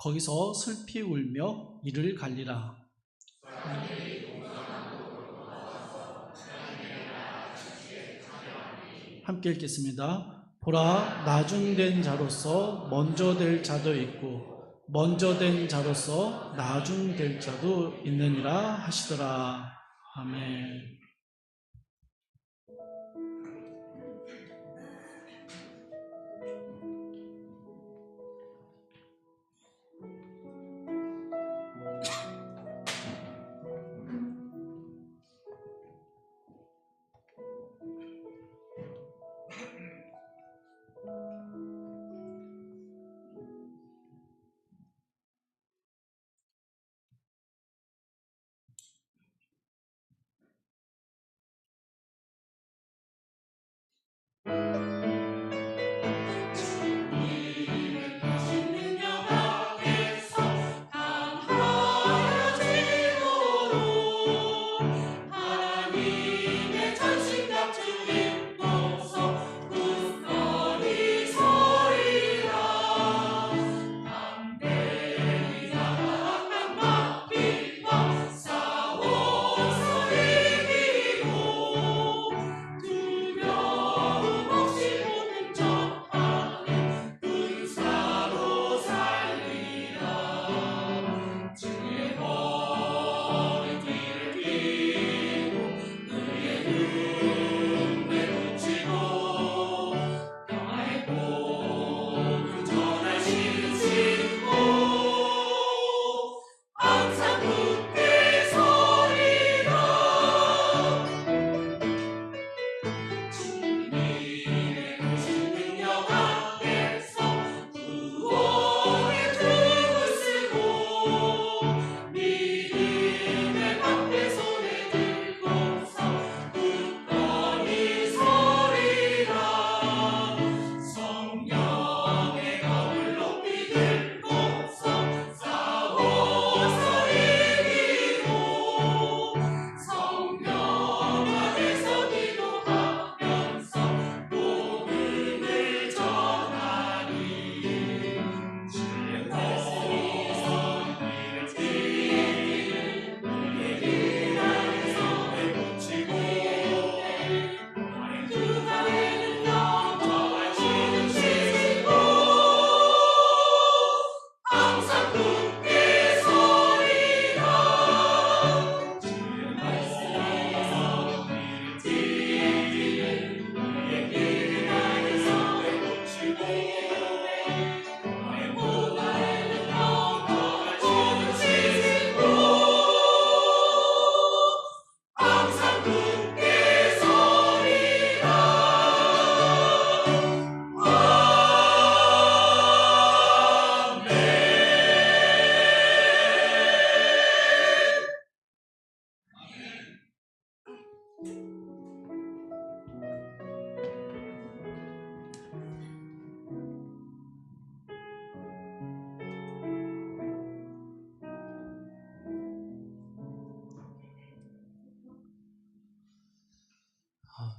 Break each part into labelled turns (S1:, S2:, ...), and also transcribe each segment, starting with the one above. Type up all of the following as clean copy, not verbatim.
S1: 거기서 슬피 울며 이를 갈리라. 함께 읽겠습니다. 보라, 나중된 자로서 먼저 될 자도 있고 먼저 된 자로서 나중될 자도 있느니라 하시더라. 아멘.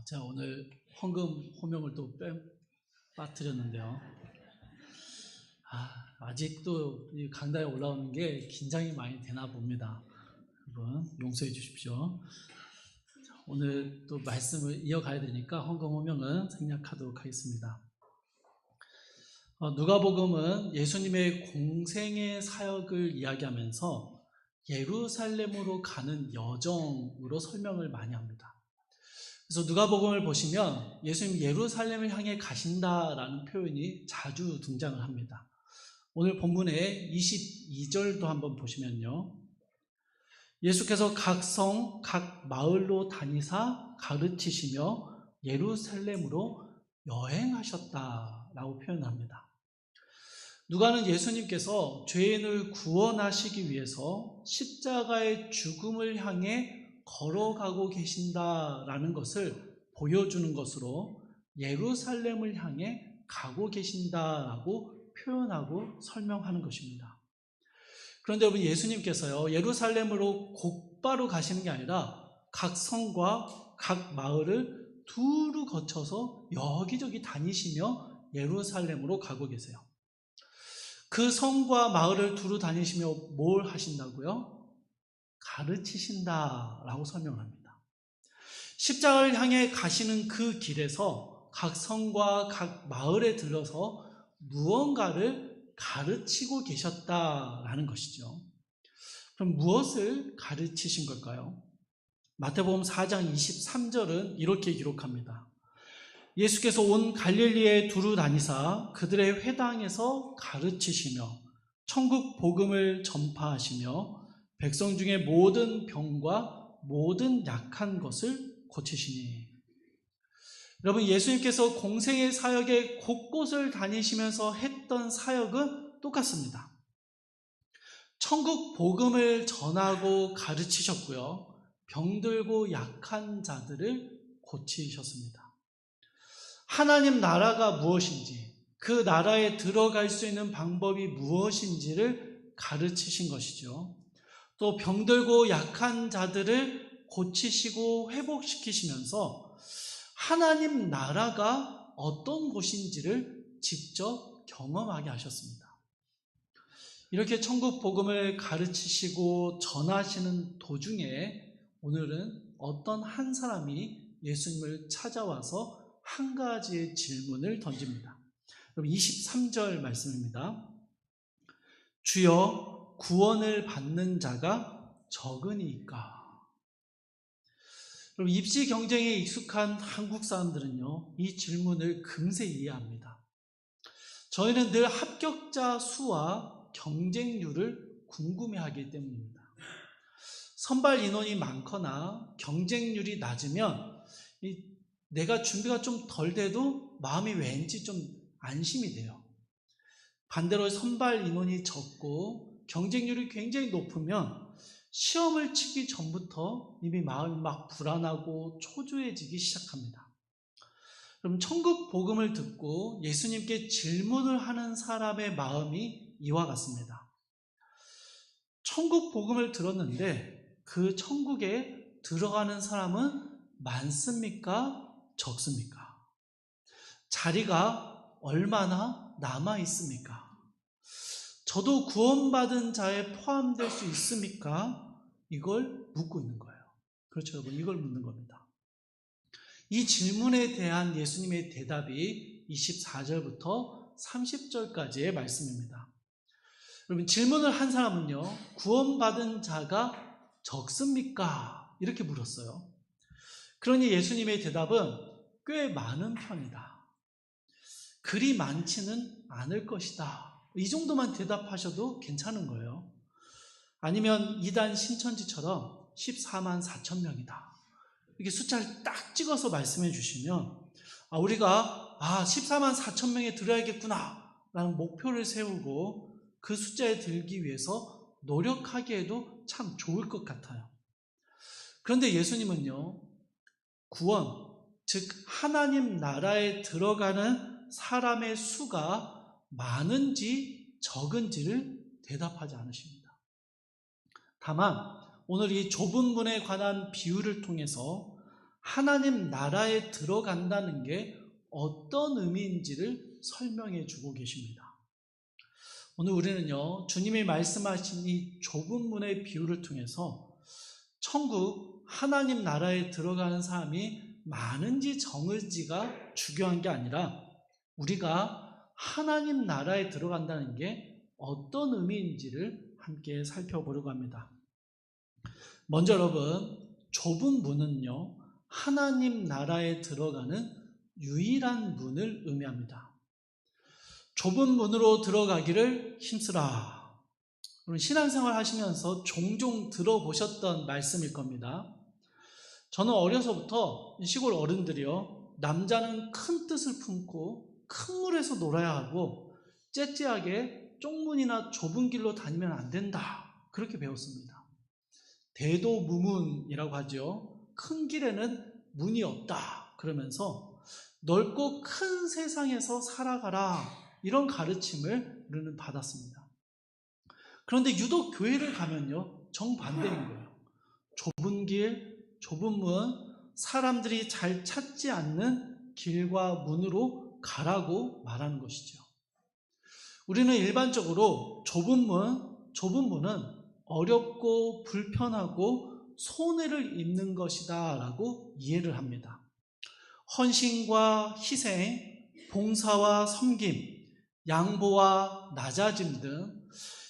S1: 제가 오늘 헌금 호명을 또 빠뜨렸는데요. 아직도 이 강단에 올라오는 게 긴장이 많이 되나 봅니다. 여러분 용서해 주십시오. 오늘 또 말씀을 이어가야 되니까 헌금 호명은 생략하도록 하겠습니다. 누가복음은 예수님의 공생의 사역을 이야기하면서 예루살렘으로 가는 여정으로 설명을 많이 합니다. 그래서 누가복음을 보시면 예수님 예루살렘을 향해 가신다라는 표현이 자주 등장을 합니다. 오늘 본문의 22절도 한번 보시면요. 예수께서 각 성, 각 마을로 다니사 가르치시며 예루살렘으로 여행하셨다라고 표현합니다. 누가는 예수님께서 죄인을 구원하시기 위해서 십자가의 죽음을 향해 걸어가고 계신다라는 것을 보여주는 것으로 예루살렘을 향해 가고 계신다라고 표현하고 설명하는 것입니다. 그런데 여러분, 예수님께서요 예루살렘으로 곧바로 가시는 게 아니라 각 성과 각 마을을 두루 거쳐서 여기저기 다니시며 예루살렘으로 가고 계세요. 그 성과 마을을 두루 다니시며 뭘 하신다고요? 가르치신다라고 설명합니다. 십자가를 향해 가시는 그 길에서 각 성과 각 마을에 들러서 무언가를 가르치고 계셨다라는 것이죠. 그럼 무엇을 가르치신 걸까요? 마태복음 4장 23절은 이렇게 기록합니다. 예수께서 온 갈릴리에 두루 다니사 그들의 회당에서 가르치시며 천국 복음을 전파하시며 백성 중에 모든 병과 모든 약한 것을 고치시니. 여러분, 예수님께서 공생의 사역에 곳곳을 다니시면서 했던 사역은 똑같습니다. 천국 복음을 전하고 가르치셨고요. 병들고 약한 자들을 고치셨습니다. 하나님 나라가 무엇인지, 그 나라에 들어갈 수 있는 방법이 무엇인지를 가르치신 것이죠. 또 병들고 약한 자들을 고치시고 회복시키시면서 하나님 나라가 어떤 곳인지를 직접 경험하게 하셨습니다. 이렇게 천국 복음을 가르치시고 전하시는 도중에 오늘은 어떤 한 사람이 예수님을 찾아와서 한 가지의 질문을 던집니다. 그럼 23절 말씀입니다. 주여, 구원을 받는 자가 적으니까. 그럼 입시 경쟁에 익숙한 한국 사람들은요, 이 질문을 금세 이해합니다. 저희는 늘 합격자 수와 경쟁률을 궁금해하기 때문입니다. 선발 인원이 많거나 경쟁률이 낮으면 내가 준비가 좀 덜 돼도 마음이 왠지 좀 안심이 돼요. 반대로 선발 인원이 적고 경쟁률이 굉장히 높으면 시험을 치기 전부터 이미 마음이 막 불안하고 초조해지기 시작합니다. 그럼 천국 복음을 듣고 예수님께 질문을 하는 사람의 마음이 이와 같습니다. 천국 복음을 들었는데 그 천국에 들어가는 사람은 많습니까? 적습니까? 자리가 얼마나 남아 있습니까? 저도 구원받은 자에 포함될 수 있습니까? 이걸 묻고 있는 거예요. 그렇죠, 여러분? 이걸 묻는 겁니다. 이 질문에 대한 예수님의 대답이 24절부터 30절까지의 말씀입니다. 여러분, 질문을 한 사람은요, 구원받은 자가 적습니까? 이렇게 물었어요. 그러니 예수님의 대답은 꽤 많은 편이다. 그리 많지는 않을 것이다. 이 정도만 대답하셔도 괜찮은 거예요. 아니면 이단 신천지처럼 14만 4천 명이다. 이렇게 숫자를 딱 찍어서 말씀해 주시면 우리가 14만 4천 명에 들어야겠구나 라는 목표를 세우고 그 숫자에 들기 위해서 노력하기에도 참 좋을 것 같아요. 그런데 예수님은요, 구원, 즉 하나님 나라에 들어가는 사람의 수가 많은지 적은지를 대답하지 않으십니다. 다만 오늘 이 좁은 문에 관한 비유를 통해서 하나님 나라에 들어간다는 게 어떤 의미인지를 설명해 주고 계십니다. 오늘 우리는요, 주님이 말씀하신 이 좁은 문의 비유를 통해서 천국, 하나님 나라에 들어가는 사람이 많은지 적은지가 중요한 게 아니라 우리가 하나님 나라에 들어간다는 게 어떤 의미인지를 함께 살펴보려고 합니다. 먼저 여러분, 좁은 문은요, 하나님 나라에 들어가는 유일한 문을 의미합니다. 좁은 문으로 들어가기를 힘쓰라. 신앙생활 하시면서 종종 들어보셨던 말씀일 겁니다. 저는 어려서부터 시골 어른들이요, 남자는 큰 뜻을 품고 큰 물에서 놀아야 하고 째째하게 쪽문이나 좁은 길로 다니면 안 된다, 그렇게 배웠습니다. 대도무문이라고 하죠. 큰 길에는 문이 없다 그러면서 넓고 큰 세상에서 살아가라, 이런 가르침을 우리는 받았습니다. 그런데 유독 교회를 가면요, 정반대인 거예요. 좁은 길, 좁은 문, 사람들이 잘 찾지 않는 길과 문으로 가라고 말하는 것이죠. 우리는 일반적으로 좁은 문은 어렵고 불편하고 손해를 입는 것이다 라고 이해를 합니다. 헌신과 희생, 봉사와 섬김, 양보와 낮아짐 등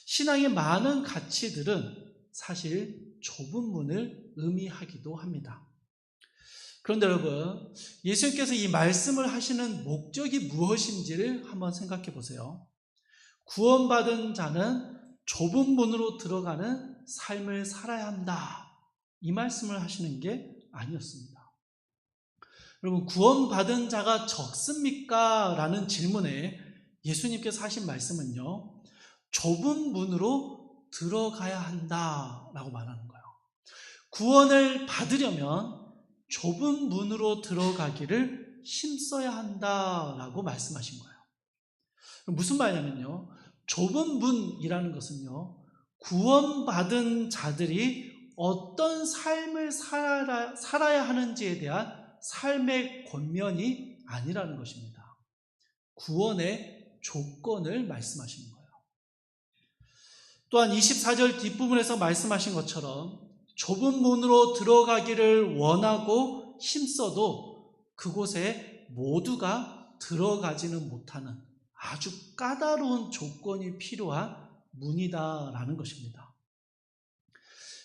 S1: 신앙의 많은 가치들은 사실 좁은 문을 의미하기도 합니다. 그런데 여러분, 예수님께서 이 말씀을 하시는 목적이 무엇인지를 한번 생각해 보세요. 구원받은 자는 좁은 문으로 들어가는 삶을 살아야 한다. 이 말씀을 하시는 게 아니었습니다. 여러분, 구원받은 자가 적습니까? 라는 질문에 예수님께서 하신 말씀은요, 좁은 문으로 들어가야 한다 라고 말하는 거예요. 구원을 받으려면 좁은 문으로 들어가기를 힘써야 한다 라고 말씀하신 거예요. 무슨 말이냐면요, 좁은 문이라는 것은요, 구원받은 자들이 어떤 삶을 살아야 하는지에 대한 삶의 권면이 아니라는 것입니다. 구원의 조건을 말씀하시는 거예요. 또한 24절 뒷부분에서 말씀하신 것처럼 좁은 문으로 들어가기를 원하고 힘써도 그곳에 모두가 들어가지는 못하는 아주 까다로운 조건이 필요한 문이다라는 것입니다.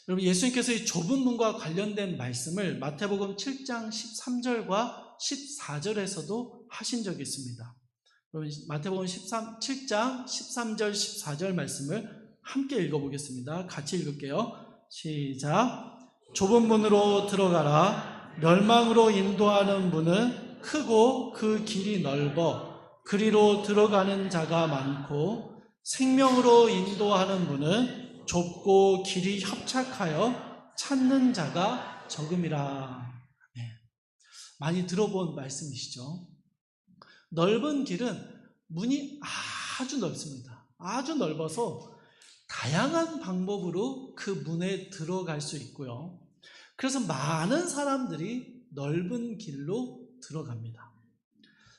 S1: 여러분, 예수님께서 이 좁은 문과 관련된 말씀을 마태복음 7장 13절과 14절에서도 하신 적이 있습니다. 여러분, 마태복음 7장 13절 14절 말씀을 함께 읽어보겠습니다. 같이 읽을게요. 시작. 좁은 문으로 들어가라. 멸망으로 인도하는 문은 크고 그 길이 넓어 그리로 들어가는 자가 많고 생명으로 인도하는 문은 좁고 길이 협착하여 찾는 자가 적음이라. 네. 많이 들어본 말씀이시죠? 넓은 길은 문이 아주 넓습니다. 아주 넓어서 다양한 방법으로 그 문에 들어갈 수 있고요. 그래서 많은 사람들이 넓은 길로 들어갑니다.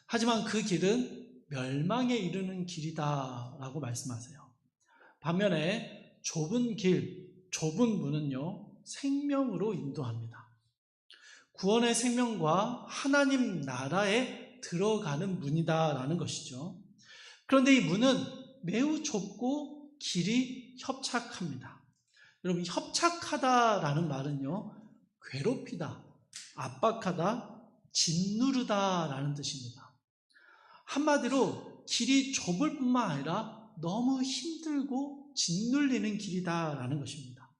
S1: 하지만 그 길은 멸망에 이르는 길이다라고 말씀하세요. 반면에 좁은 길, 좁은 문은요, 생명으로 인도합니다. 구원의 생명과 하나님 나라에 들어가는 문이다라는 것이죠. 그런데 이 문은 매우 좁고 길이 협착합니다. 여러분, 협착하다라는 말은요, 괴롭히다, 압박하다, 짓누르다라는 뜻입니다. 한마디로 길이 좁을 뿐만 아니라 너무 힘들고 짓눌리는 길이다라는 것입니다.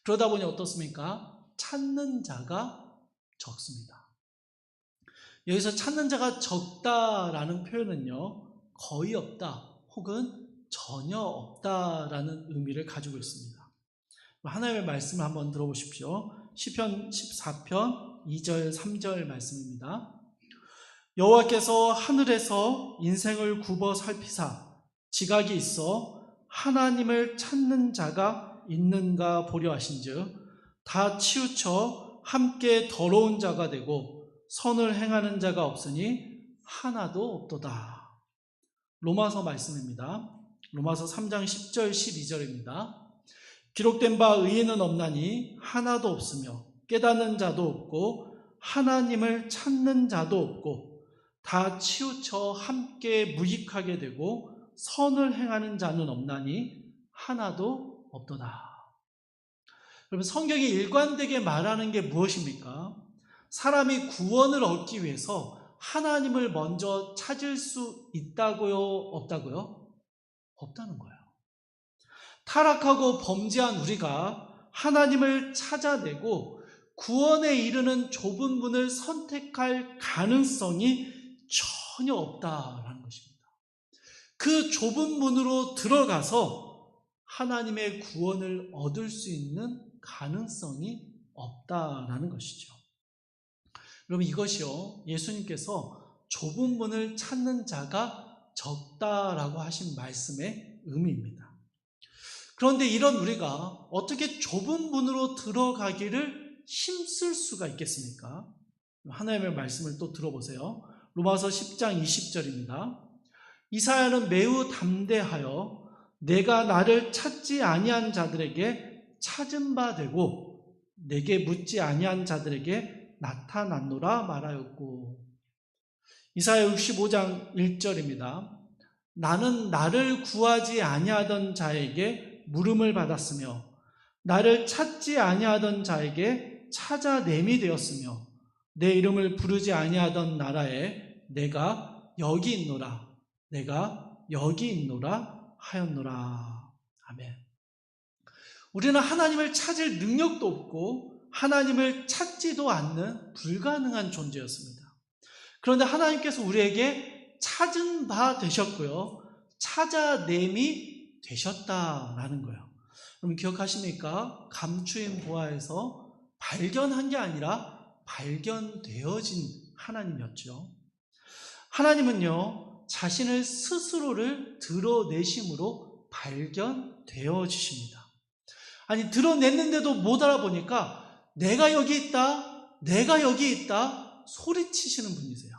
S1: 그러다 보니 어떻습니까? 찾는 자가 적습니다. 여기서 찾는 자가 적다라는 표현은요, 거의 없다 혹은 전혀 없다라는 의미를 가지고 있습니다. 하나님의 말씀을 한번 들어보십시오. 시편 14편 2절 3절 말씀입니다. 여호와께서 하늘에서 인생을 굽어 살피사 지각이 있어 하나님을 찾는 자가 있는가 보려 하신즉 다 치우쳐 함께 더러운 자가 되고 선을 행하는 자가 없으니 하나도 없도다. 로마서 말씀입니다. 로마서 3장 10절 12절입니다. 기록된 바 의인은 없나니 하나도 없으며 깨닫는 자도 없고 하나님을 찾는 자도 없고 다 치우쳐 함께 무익하게 되고 선을 행하는 자는 없나니 하나도 없도다. 여러분, 성경이 일관되게 말하는 게 무엇입니까? 사람이 구원을 얻기 위해서 하나님을 먼저 찾을 수 있다고요? 없다고요? 없다는 거예요. 타락하고 범죄한 우리가 하나님을 찾아내고 구원에 이르는 좁은 문을 선택할 가능성이 전혀 없다라는 것입니다. 그 좁은 문으로 들어가서 하나님의 구원을 얻을 수 있는 가능성이 없다라는 것이죠. 여러분, 이것이요, 예수님께서 좁은 문을 찾는 자가 적다라고 하신 말씀의 의미입니다. 그런데 이런 우리가 어떻게 좁은 문으로 들어가기를 힘쓸 수가 있겠습니까? 하나님의 말씀을 또 들어보세요. 로마서 10장 20절입니다. 이사야는 매우 담대하여 내가 나를 찾지 아니한 자들에게 찾은 바 되고 내게 묻지 아니한 자들에게 나타났노라 말하였고. 이사야 65장 1절입니다. 나는 나를 구하지 아니하던 자에게 물음을 받았으며 나를 찾지 아니하던 자에게 찾아냄이 되었으며 내 이름을 부르지 아니하던 나라에 내가 여기 있노라 내가 여기 있노라 하였노라. 아멘. 우리는 하나님을 찾을 능력도 없고 하나님을 찾지도 않는 불가능한 존재였습니다. 그런데 하나님께서 우리에게 찾은 바 되셨고요, 찾아냄이 되셨다라는 거예요. 여러분 기억하십니까? 감추인 보화에서 발견한 게 아니라 발견되어진 하나님이었죠. 하나님은요, 자신을 스스로를 드러내심으로 발견되어지십니다. 아니, 드러냈는데도 못 알아보니까 내가 여기 있다, 내가 여기 있다 소리치시는 분이세요.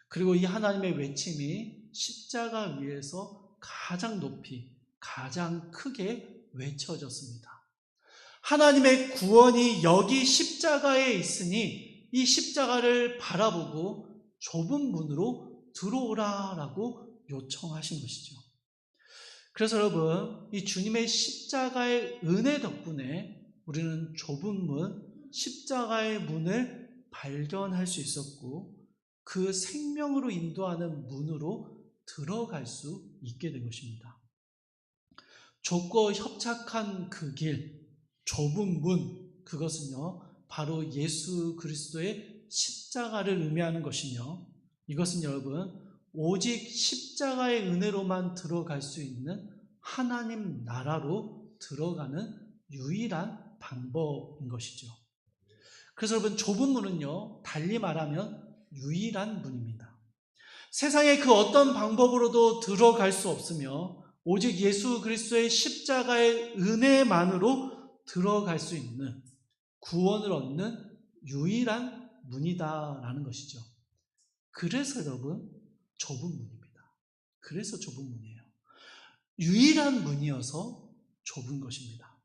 S1: 그리고 이 하나님의 외침이 십자가 위에서 가장 높이, 가장 크게 외쳐졌습니다. 하나님의 구원이 여기 십자가에 있으니 이 십자가를 바라보고 좁은 문으로 들어오라라고 요청하신 것이죠. 그래서 여러분, 이 주님의 십자가의 은혜 덕분에 우리는 좁은 문, 십자가의 문을 발견할 수 있었고 그 생명으로 인도하는 문으로 들어갈 수 있게 된 것입니다. 좁고 협착한 그 길, 좁은 문, 그것은요 바로 예수 그리스도의 십자가를 의미하는 것이며, 이것은 여러분 오직 십자가의 은혜로만 들어갈 수 있는 하나님 나라로 들어가는 유일한 방법인 것이죠. 그래서 여러분 좁은 문은요 달리 말하면 유일한 문입니다. 세상의 그 어떤 방법으로도 들어갈 수 없으며 오직 예수 그리스도의 십자가의 은혜만으로 들어갈 수 있는, 구원을 얻는 유일한 문이다라는 것이죠. 그래서 여러분 좁은 문입니다. 그래서 좁은 문이에요. 유일한 문이어서 좁은 것입니다.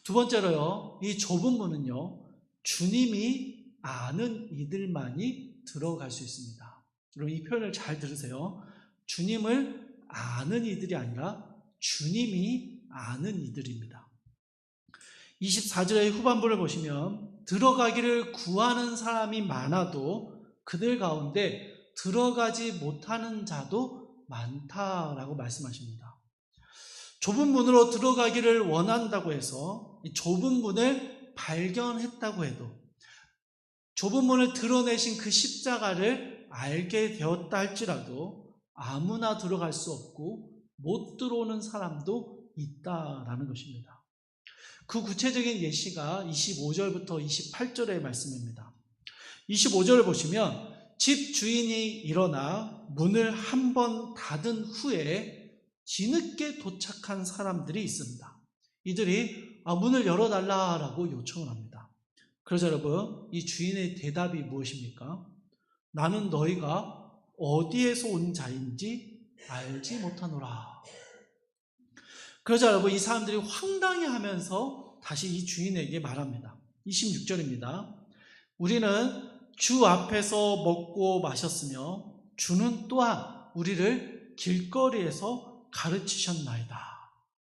S1: 두 번째로요, 이 좁은 문은요 주님이 아는 이들만이 들어갈 수 있습니다. 여러분 이 표현을 잘 들으세요. 주님을 아는 이들이 아니라 주님이 아는 이들입니다. 24절의 후반부를 보시면 들어가기를 구하는 사람이 많아도 그들 가운데 들어가지 못하는 자도 많다라고 말씀하십니다. 좁은 문으로 들어가기를 원한다고 해서 이 좁은 문을 발견했다고 해도, 좁은 문을 드러내신 그 십자가를 알게 되었다 할지라도 아무나 들어갈 수 없고 못 들어오는 사람도 있다라는 것입니다. 그 구체적인 예시가 25절부터 28절의 말씀입니다. 25절을 보시면 집 주인이 일어나 문을 한 번 닫은 후에 뒤늦게 도착한 사람들이 있습니다. 이들이 문을 열어달라고 요청을 합니다. 그래서 여러분 이 주인의 대답이 무엇입니까? 나는 너희가 어디에서 온 자인지 알지 못하노라. 그러자 여러분 이 사람들이 황당해하면서 다시 이 주인에게 말합니다. 26절입니다. 우리는 주 앞에서 먹고 마셨으며 주는 또한 우리를 길거리에서 가르치셨나이다.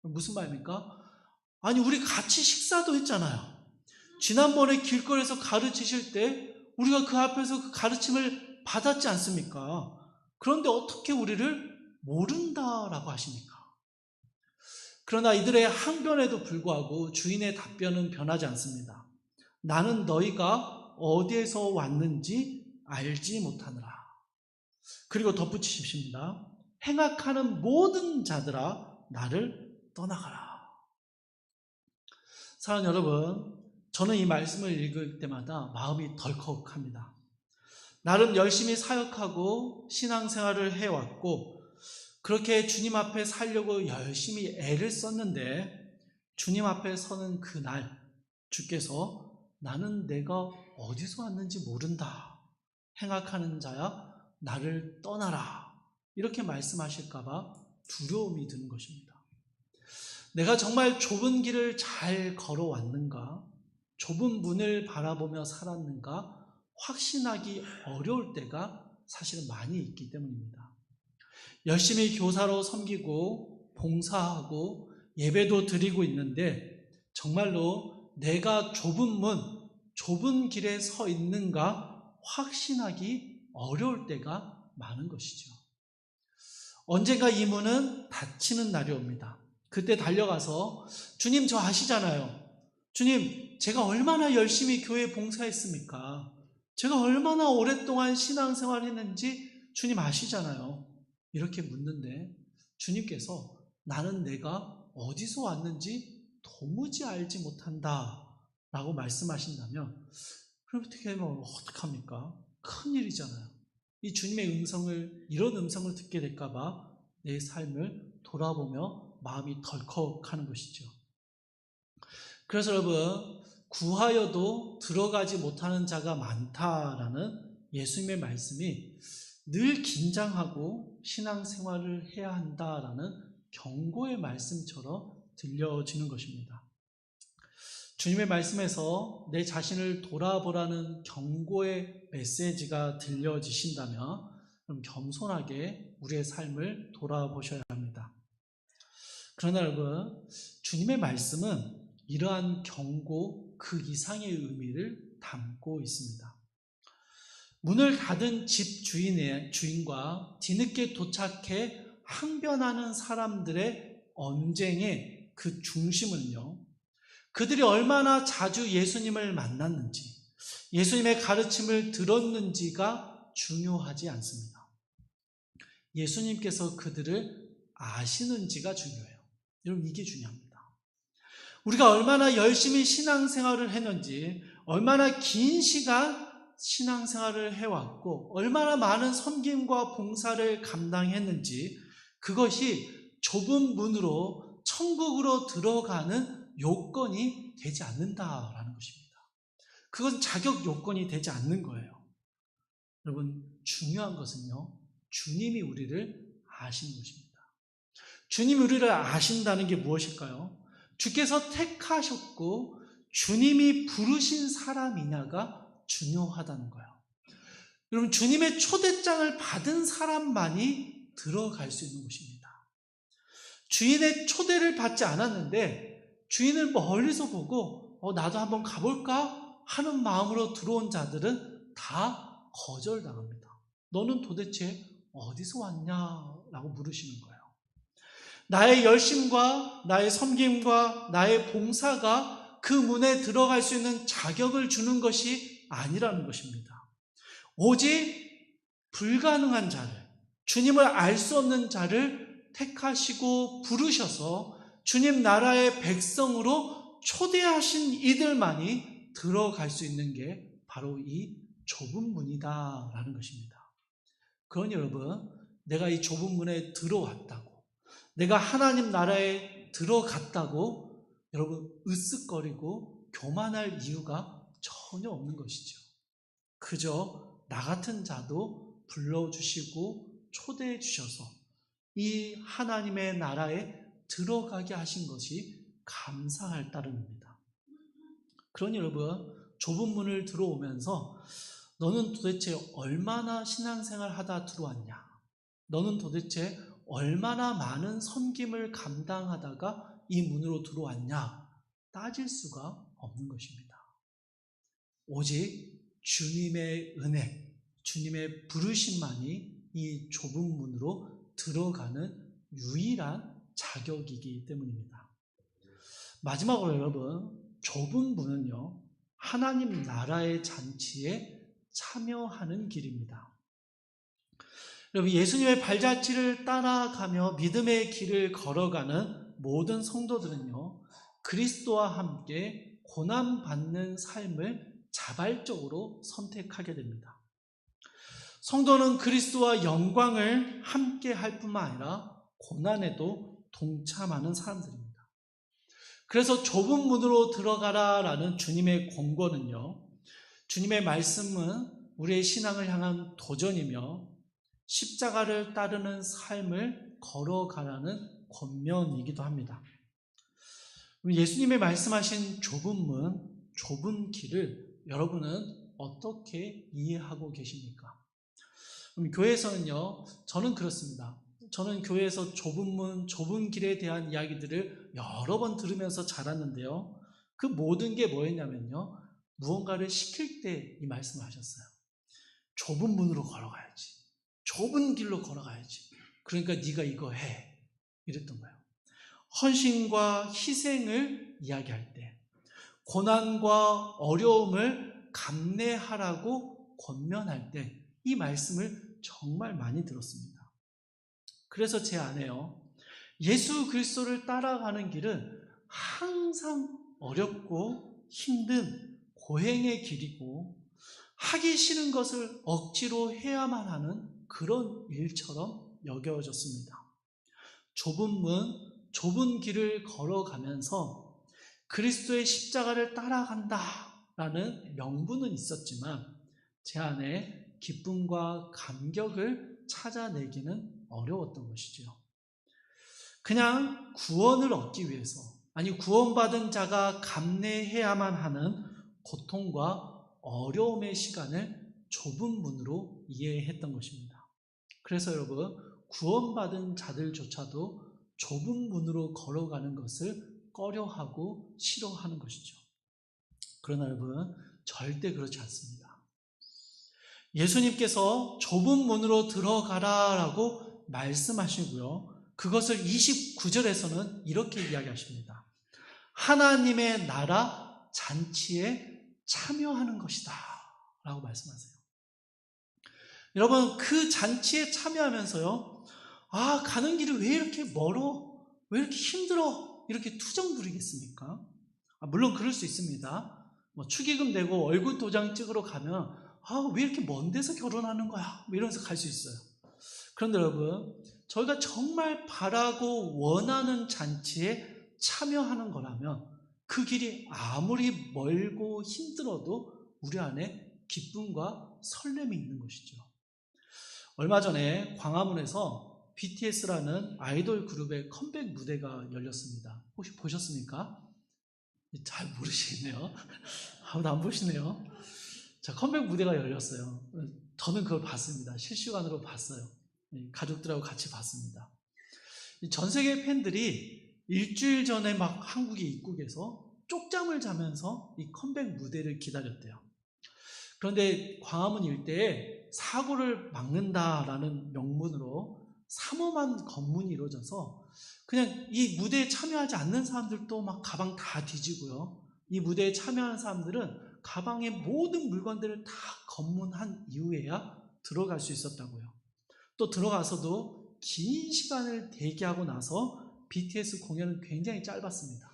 S1: 무슨 말입니까? 아니 우리 같이 식사도 했잖아요. 지난번에 길거리에서 가르치실 때 우리가 그 앞에서 그 가르침을 받았지 않습니까? 그런데 어떻게 우리를 모른다라고 하십니까? 그러나 이들의 항변에도 불구하고 주인의 답변은 변하지 않습니다. 나는 너희가 어디에서 왔는지 알지 못하느라. 그리고 덧붙이십니다. 행악하는 모든 자들아 나를 떠나가라. 사랑하는 여러분, 저는 이 말씀을 읽을 때마다 마음이 덜컥합니다. 나름 열심히 사역하고 신앙생활을 해왔고 그렇게 주님 앞에 살려고 열심히 애를 썼는데 주님 앞에 서는 그날 주께서 나는 내가 어디서 왔는지 모른다. 행악하는 자야 나를 떠나라 이렇게 말씀하실까봐 두려움이 드는 것입니다. 내가 정말 좁은 길을 잘 걸어왔는가? 좁은 문을 바라보며 살았는가? 확신하기 어려울 때가 사실은 많이 있기 때문입니다. 열심히 교사로 섬기고 봉사하고 예배도 드리고 있는데 정말로 내가 좁은 문, 좁은 길에 서 있는가 확신하기 어려울 때가 많은 것이죠. 언젠가 이 문은 닫히는 날이 옵니다. 그때 달려가서 주님 저 아시잖아요. 주님 제가 얼마나 열심히 교회 봉사했습니까? 제가 얼마나 오랫동안 신앙생활 했는지 주님 아시잖아요. 이렇게 묻는데 주님께서 나는 내가 어디서 왔는지 도무지 알지 못한다 라고 말씀하신다면 그럼 어떡합니까? 큰일이잖아요. 이 주님의 음성을, 이런 음성을 듣게 될까봐 내 삶을 돌아보며 마음이 덜컥하는 것이죠. 그래서 여러분, 구하여도 들어가지 못하는 자가 많다라는 예수님의 말씀이 늘 긴장하고 신앙생활을 해야 한다라는 경고의 말씀처럼 들려지는 것입니다. 주님의 말씀에서 내 자신을 돌아보라는 경고의 메시지가 들려지신다면 그럼 겸손하게 우리의 삶을 돌아보셔야 합니다. 그러나 여러분, 주님의 말씀은 이러한 경고 그 이상의 의미를 담고 있습니다. 문을 닫은 집 주인과 뒤늦게 도착해 항변하는 사람들의 언쟁의 그 중심은요, 그들이 얼마나 자주 예수님을 만났는지, 예수님의 가르침을 들었는지가 중요하지 않습니다. 예수님께서 그들을 아시는지가 중요해요. 여러분, 이게 중요합니다. 우리가 얼마나 열심히 신앙생활을 했는지, 얼마나 긴 시간 신앙생활을 해왔고, 얼마나 많은 섬김과 봉사를 감당했는지, 그것이 좁은 문으로 천국으로 들어가는 요건이 되지 않는다라는 것입니다. 그건 자격 요건이 되지 않는 거예요. 여러분, 중요한 것은요, 주님이 우리를 아시는 것입니다. 주님이 우리를 아신다는 게 무엇일까요? 주께서 택하셨고 주님이 부르신 사람이냐가 중요하다는 거예요. 여러분, 주님의 초대장을 받은 사람만이 들어갈 수 있는 곳입니다. 주인의 초대를 받지 않았는데 주인을 멀리서 보고 나도 한번 가볼까 하는 마음으로 들어온 자들은 다 거절당합니다. 너는 도대체 어디서 왔냐라고 물으시는 거예요. 나의 열심과 나의 섬김과 나의 봉사가 그 문에 들어갈 수 있는 자격을 주는 것이 아니라는 것입니다. 오직 불가능한 자를, 주님을 알 수 없는 자를 택하시고 부르셔서 주님 나라의 백성으로 초대하신 이들만이 들어갈 수 있는 게 바로 이 좁은 문이다라는 것입니다. 그러니 여러분, 내가 이 좁은 문에 들어왔다고, 내가 하나님 나라에 들어갔다고 여러분 으쓱거리고 교만할 이유가 전혀 없는 것이죠. 그저 나 같은 자도 불러주시고 초대해 주셔서 이 하나님의 나라에 들어가게 하신 것이 감사할 따름입니다. 그러니 여러분, 좁은 문을 들어오면서 너는 도대체 얼마나 신앙생활 하다 들어왔냐? 너는 도대체 얼마나 많은 섬김을 감당하다가 이 문으로 들어왔냐? 따질 수가 없는 것입니다. 오직 주님의 은혜, 주님의 부르심만이 이 좁은 문으로 들어가는 유일한 자격이기 때문입니다. 마지막으로 여러분, 좁은 문은요, 하나님 나라의 잔치에 참여하는 길입니다. 여러분, 예수님의 발자취를 따라가며 믿음의 길을 걸어가는 모든 성도들은요, 그리스도와 함께 고난받는 삶을 자발적으로 선택하게 됩니다. 성도는 그리스도와 영광을 함께 할 뿐만 아니라 고난에도 동참하는 사람들입니다. 그래서 좁은 문으로 들어가라라는 주님의 권고는요, 주님의 말씀은 우리의 신앙을 향한 도전이며 십자가를 따르는 삶을 걸어가라는 권면이기도 합니다. 예수님의 말씀하신 좁은 문, 좁은 길을 여러분은 어떻게 이해하고 계십니까? 교회에서는요, 저는 그렇습니다. 저는 교회에서 좁은 문, 좁은 길에 대한 이야기들을 여러 번 들으면서 자랐는데요. 그 모든 게 뭐였냐면요. 무언가를 시킬 때 이 말씀을 하셨어요. 좁은 문으로 걸어가야지. 좁은 길로 걸어가야지. 그러니까 네가 이거 해. 이랬던 거예요. 헌신과 희생을 이야기할 때, 고난과 어려움을 감내하라고 권면할 때 이 말씀을 정말 많이 들었습니다. 그래서 제 안에요, 예수 그리스도를 따라가는 길은 항상 어렵고 힘든 고행의 길이고 하기 싫은 것을 억지로 해야만 하는 그런 일처럼 여겨졌습니다. 좁은 문, 좁은 길을 걸어가면서 그리스도의 십자가를 따라간다라는 명분은 있었지만 제 안에 기쁨과 감격을 찾아내기는 어려웠던 것이죠. 그냥 구원을 얻기 위해서, 아니 구원받은 자가 감내해야만 하는 고통과 어려움의 시간을 좁은 문으로 이해했던 것입니다. 그래서 여러분, 구원받은 자들조차도 좁은 문으로 걸어가는 것을 꺼려하고 싫어하는 것이죠. 그러나 여러분, 절대 그렇지 않습니다. 예수님께서 좁은 문으로 들어가라라고 말씀하시고요. 그것을 29절에서는 이렇게 이야기하십니다. 하나님의 나라 잔치에 참여하는 것이다 라고 말씀하세요. 여러분, 그 잔치에 참여하면서요, 가는 길이 왜 이렇게 멀어? 왜 이렇게 힘들어? 이렇게 투정 부리겠습니까? 물론 그럴 수 있습니다. 축의금 내고 얼굴 도장 찍으러 가면 왜 이렇게 먼 데서 결혼하는 거야? 이러면서 갈 수 있어요. 그런데 여러분, 저희가 정말 바라고 원하는 잔치에 참여하는 거라면 그 길이 아무리 멀고 힘들어도 우리 안에 기쁨과 설렘이 있는 것이죠. 얼마 전에 광화문에서 BTS라는 아이돌 그룹의 컴백 무대가 열렸습니다. 혹시 보셨습니까? 잘 모르시네요. 아무도 안 보시네요. 자, 컴백 무대가 열렸어요. 저는 그걸 봤습니다. 실시간으로 봤어요. 가족들하고 같이 봤습니다. 전 세계 팬들이 일주일 전에 막 한국에 입국해서 쪽잠을 자면서 이 컴백 무대를 기다렸대요. 그런데 광화문 일대에 사고를 막는다라는 명분으로 삼엄한 검문이 이루어져서 그냥 이 무대에 참여하지 않는 사람들도 막 가방 다 뒤지고요. 이 무대에 참여한 사람들은 가방의 모든 물건들을 다 검문한 이후에야 들어갈 수 있었다고요. 또 들어가서도 긴 시간을 대기하고 나서 BTS 공연은 굉장히 짧았습니다.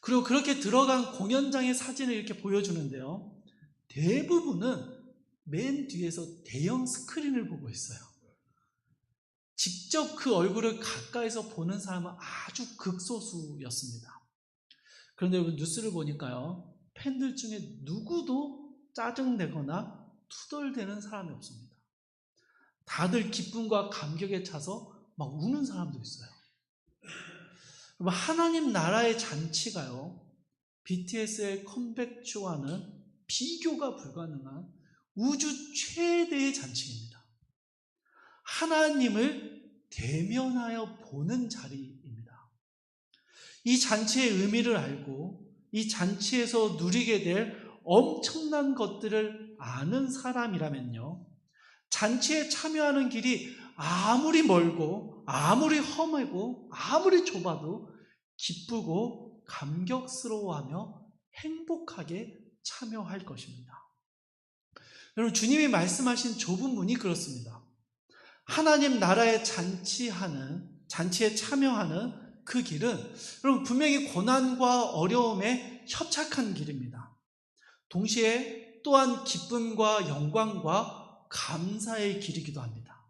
S1: 그리고 그렇게 들어간 공연장의 사진을 이렇게 보여주는데요. 대부분은 맨 뒤에서 대형 스크린을 보고 있어요. 직접 그 얼굴을 가까이서 보는 사람은 아주 극소수였습니다. 그런데 여러분, 뉴스를 보니까요, 팬들 중에 누구도 짜증내거나 투덜대는 사람이 없습니다. 다들 기쁨과 감격에 차서 막 우는 사람도 있어요. 하나님 나라의 잔치가요, BTS의 컴백쇼와는 비교가 불가능한 우주 최대의 잔치입니다. 하나님을 대면하여 보는 자리입니다. 이 잔치의 의미를 알고 이 잔치에서 누리게 될 엄청난 것들을 아는 사람이라면요, 잔치에 참여하는 길이 아무리 멀고 아무리 험하고 아무리 좁아도 기쁘고 감격스러워하며 행복하게 참여할 것입니다. 여러분, 주님이 말씀하신 좁은 문이 그렇습니다. 하나님 나라의 잔치에 참여하는 그 길은 여러분 분명히 고난과 어려움에 협착한 길입니다. 동시에 또한 기쁨과 영광과 감사의 길이기도 합니다.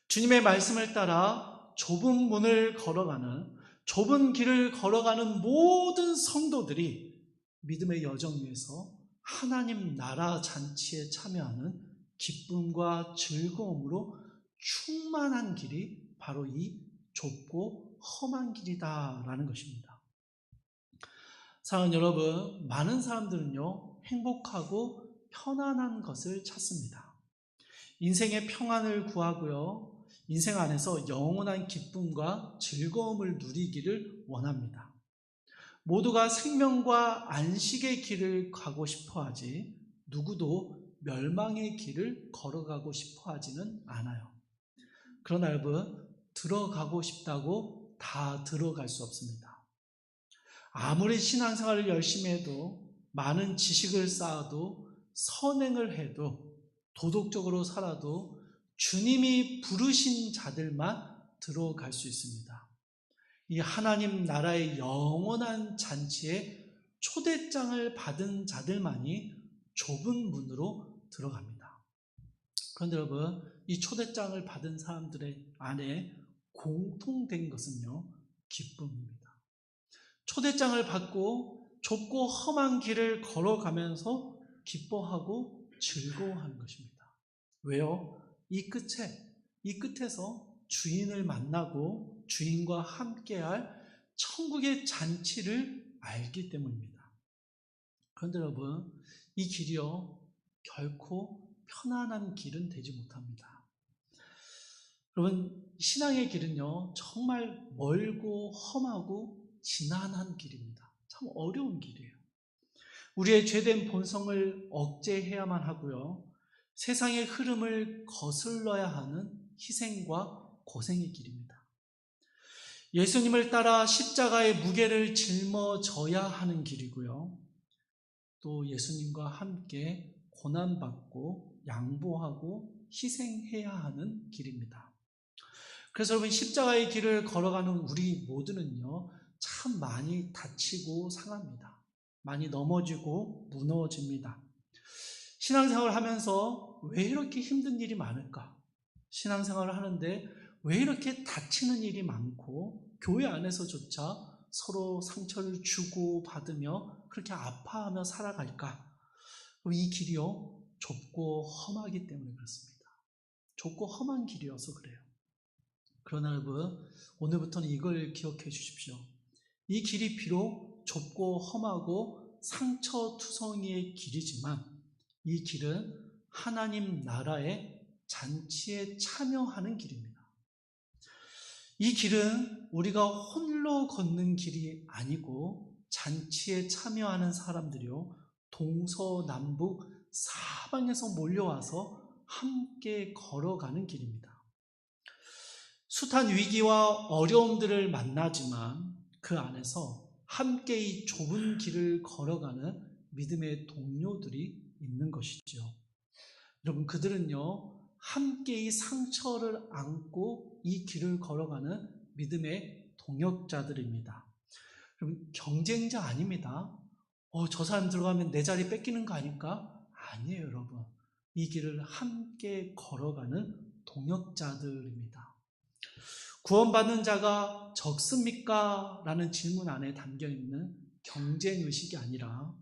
S1: 주님의 말씀을 따라 좁은 문을 걸어가는, 좁은 길을 걸어가는 모든 성도들이 믿음의 여정 위에서 하나님 나라 잔치에 참여하는 기쁨과 즐거움으로 충만한 길이 바로 이 좁고 험한 길이다라는 것입니다. 사랑하는 여러분, 많은 사람들은요, 행복하고 편안한 것을 찾습니다. 인생의 평안을 구하고요, 인생 안에서 영원한 기쁨과 즐거움을 누리기를 원합니다. 모두가 생명과 안식의 길을 가고 싶어 하지, 누구도 멸망의 길을 걸어가고 싶어 하지는 않아요. 그러나 여러분, 들어가고 싶다고 다 들어갈 수 없습니다. 아무리 신앙생활을 열심히 해도, 많은 지식을 쌓아도, 선행을 해도, 도덕적으로 살아도 주님이 부르신 자들만 들어갈 수 있습니다. 이 하나님 나라의 영원한 잔치에 초대장을 받은 자들만이 좁은 문으로 들어갑니다. 그런데 여러분, 이 초대장을 받은 사람들의 안에 공통된 것은요, 기쁨입니다. 초대장을 받고 좁고 험한 길을 걸어가면서 기뻐하고 즐거워하는 것입니다. 왜요? 이 끝에서 주인을 만나고 주인과 함께할 천국의 잔치를 알기 때문입니다. 그런데 여러분, 이 길이요, 결코 편안한 길은 되지 못합니다. 여러분, 신앙의 길은요, 정말 멀고 험하고 지난한 길입니다. 참 어려운 길이에요. 우리의 죄된 본성을 억제해야만 하고요, 세상의 흐름을 거슬러야 하는 희생과 고생의 길입니다. 예수님을 따라 십자가의 무게를 짊어져야 하는 길이고요, 또 예수님과 함께 고난받고 양보하고 희생해야 하는 길입니다. 그래서 여러분, 십자가의 길을 걸어가는 우리 모두는요, 참 많이 다치고 상합니다. 많이 넘어지고 무너집니다. 신앙생활을 하면서 왜 이렇게 힘든 일이 많을까? 신앙생활을 하는데 왜 이렇게 다치는 일이 많고 교회 안에서조차 서로 상처를 주고 받으며 그렇게 아파하며 살아갈까? 이 길이요, 좁고 험하기 때문에 그렇습니다. 좁고 험한 길이어서 그래요. 그러나 여러분, 오늘부터는 이걸 기억해 주십시오. 이 길이 비록 좁고 험하고 상처투성이의 길이지만 이 길은 하나님 나라의 잔치에 참여하는 길입니다. 이 길은 우리가 홀로 걷는 길이 아니고 잔치에 참여하는 사람들이요, 동서남북 사방에서 몰려와서 함께 걸어가는 길입니다. 숱한 위기와 어려움들을 만나지만 그 안에서 함께 이 좁은 길을 걸어가는 믿음의 동료들이 있는 것이죠. 여러분, 그들은요, 함께 이 상처를 안고 이 길을 걸어가는 믿음의 동역자들입니다. 여러분, 경쟁자 아닙니다. 저 사람 들어가면 내 자리 뺏기는 거 아닐까? 아니에요, 여러분. 이 길을 함께 걸어가는 동역자들입니다. 구원받는 자가 적습니까? 라는 질문 안에 담겨있는 경쟁의식이 아니라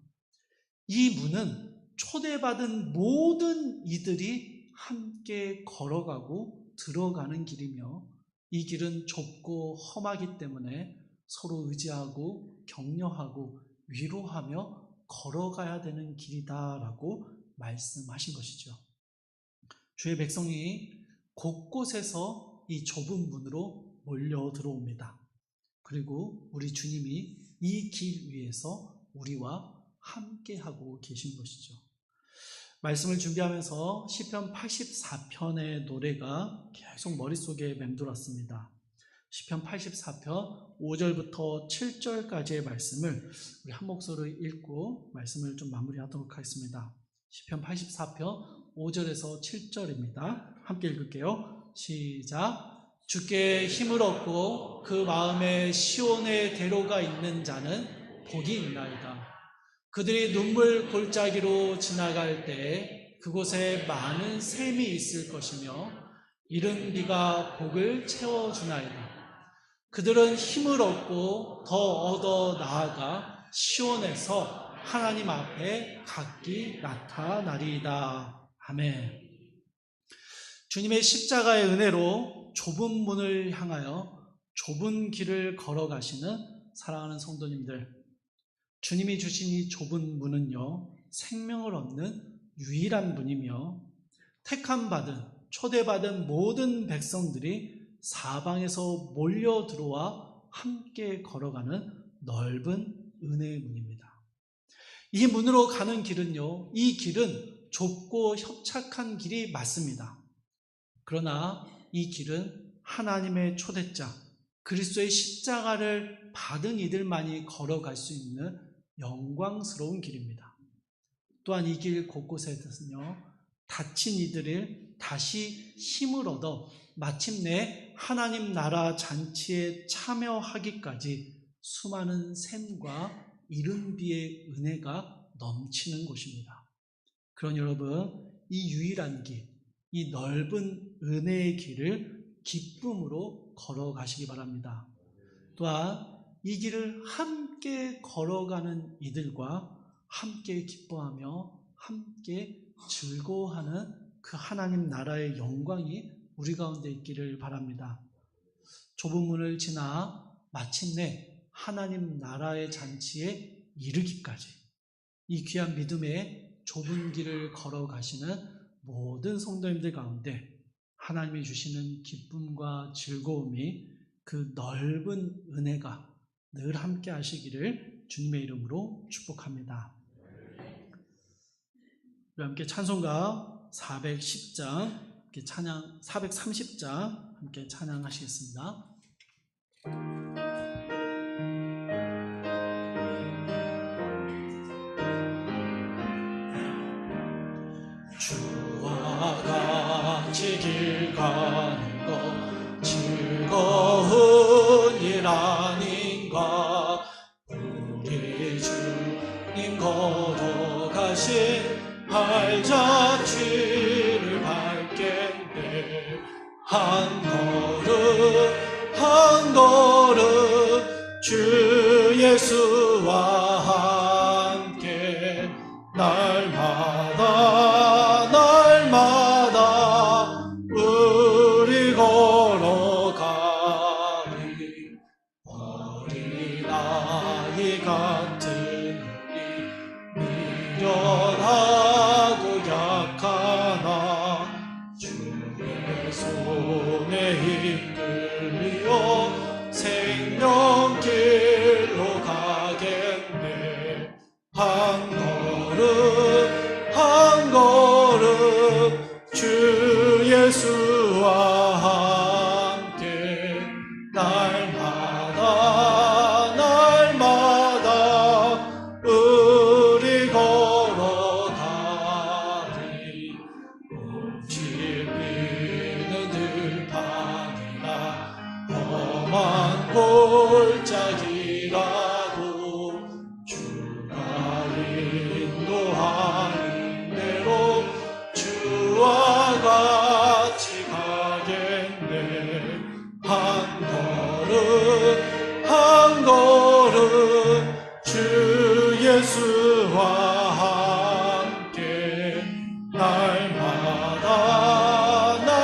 S1: 이 문은 초대받은 모든 이들이 함께 걸어가고 들어가는 길이며 이 길은 좁고 험하기 때문에 서로 의지하고 격려하고 위로하며 걸어가야 되는 길이다라고 말씀하신 것이죠. 주의 백성이 곳곳에서 이 좁은 문으로 몰려 들어옵니다. 그리고 우리 주님이 이 길 위에서 우리와 함께하고 계신 것이죠. 말씀을 준비하면서 시편 84편의 노래가 계속 머릿속에 맴돌았습니다. 시편 84편 5절부터 7절까지의 말씀을 우리 한 목소리로 읽고 말씀을 좀 마무리하도록 하겠습니다. 시편 84편 5절에서 7절입니다. 함께 읽을게요. 시작. 주께 힘을 얻고 그 마음에 시온의 대로가 있는 자는 복이 있나이다. 그들이 눈물 골짜기로 지나갈 때 그곳에 많은 샘이 있을 것이며 이른 비가 복을 채워주나이다. 그들은 힘을 얻고 더 얻어 나아가 시온에서 하나님 앞에 각기 나타나리이다. 아멘. 주님의 십자가의 은혜로 좁은 문을 향하여 좁은 길을 걸어가시는 사랑하는 성도님들, 주님이 주신 이 좁은 문은요, 생명을 얻는 유일한 문이며 택함 받은, 초대받은 모든 백성들이 사방에서 몰려 들어와 함께 걸어가는 넓은 은혜의 문입니다. 이 문으로 가는 길은요, 이 길은 좁고 협착한 길이 맞습니다. 그러나 이 길은 하나님의 초대자, 그리스도의 십자가를 받은 이들만이 걸어갈 수 있는 영광스러운 길입니다. 또한 이 길 곳곳에서는요, 다친 이들을 다시 힘을 얻어 마침내 하나님 나라 잔치에 참여하기까지 수많은 샘과 이른 비의 은혜가 넘치는 곳입니다. 그러니 여러분, 이 유일한 길, 이 넓은 은혜의 길을 기쁨으로 걸어가시기 바랍니다. 또한 이 길을 함께 걸어가는 이들과 함께 기뻐하며 함께 즐거워하는 그 하나님 나라의 영광이 우리 가운데 있기를 바랍니다. 좁은 문을 지나 마침내 하나님 나라의 잔치에 이르기까지 이 귀한 믿음의 좁은 길을 걸어가시는 모든 성도님들 가운데 하나님이 주시는 기쁨과 즐거움이, 그 넓은 은혜가 늘 함께 하시기를 주님의 이름으로 축복합니다. 우리 함께 찬송가 410장, 함께 찬양 430장 함께 찬양하시겠습니다. 주와 같이 길 가는 것 즐거운 일 아닌가. 우리 주님 걸어가신 발자취를 밟겠네. 한 걸음 주 예수와 함께 날마다 우리 걸어가리. 어린아이 같은